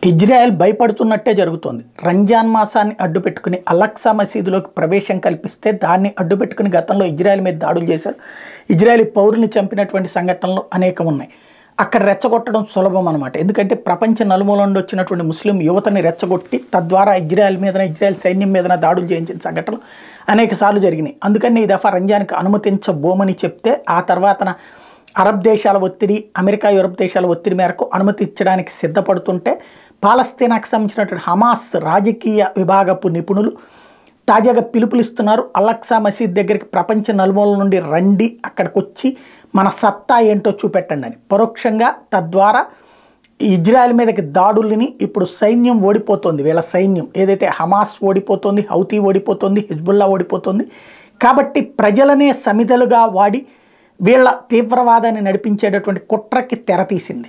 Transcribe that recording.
Israel భయపడుతున్నట్టే జరుగుతోంది. రంజాన్ మాసాన్ని అడ్డుపెట్టుకుని Al-Aqsa మసీదులోకి ప్రవేశం కల్పిస్తే దాన్ని అడ్డుపెట్టుకుని గతంలో ఇజ్రాయెల్ మీద దాడులు చేశారు. ఇజ్రాయెల్ పౌరుల్ని చంపినటువంటి సంఘటనలు అనేకం ఉన్నాయి. అక్కడ రెచ్చగొట్టడం సులభం అనమాట. ఎందుకంటే ప్రపంచ నలుమూల నుండి వచ్చినటువంటి ముస్లిం యువతని రెచ్చగొట్టి తద్వారా ఇజ్రాయెల్ సైన్యం మీదన దాడులు చేయించిన సంఘటనలు అనేక సార్లు జరిగినాయి. అందుకని ఈ దఫా రంజాన్కి అనుమతించబోమని చెప్తే ఆ తర్వాతన అరబ్ దేశాల ఒత్తిడి, అమెరికా, యూరప్ దేశాల ఒత్తిడి మేరకు అనుమతి ఇచ్చడానికి సిద్ధపడుతుంటే పాలస్తీనాకు సంబంధించినటువంటి హమాస్ రాజకీయ విభాగపు నిపుణులు తాజాగా పిలుపునిస్తున్నారు. అలక్సా మసీద్ దగ్గరికి ప్రపంచ నలుమూల నుండి రండి, అక్కడికి వచ్చి మన సత్తా ఏంటో చూపెట్టండి అని. పరోక్షంగా తద్వారా ఇజ్రాయెల్ మీదకి దాడుల్ని ఇప్పుడు సైన్యం ఓడిపోతుంది. వీళ్ళ సైన్యం ఏదైతే హమాస్ ఓడిపోతుంది, హౌతీ ఓడిపోతుంది, హిజ్బుల్లా ఓడిపోతుంది. కాబట్టి ప్రజలనే సమిధలుగా వాడి వీళ్ళ తీవ్రవాదాన్ని నడిపించేటటువంటి కుట్రకి తెరతీసింది.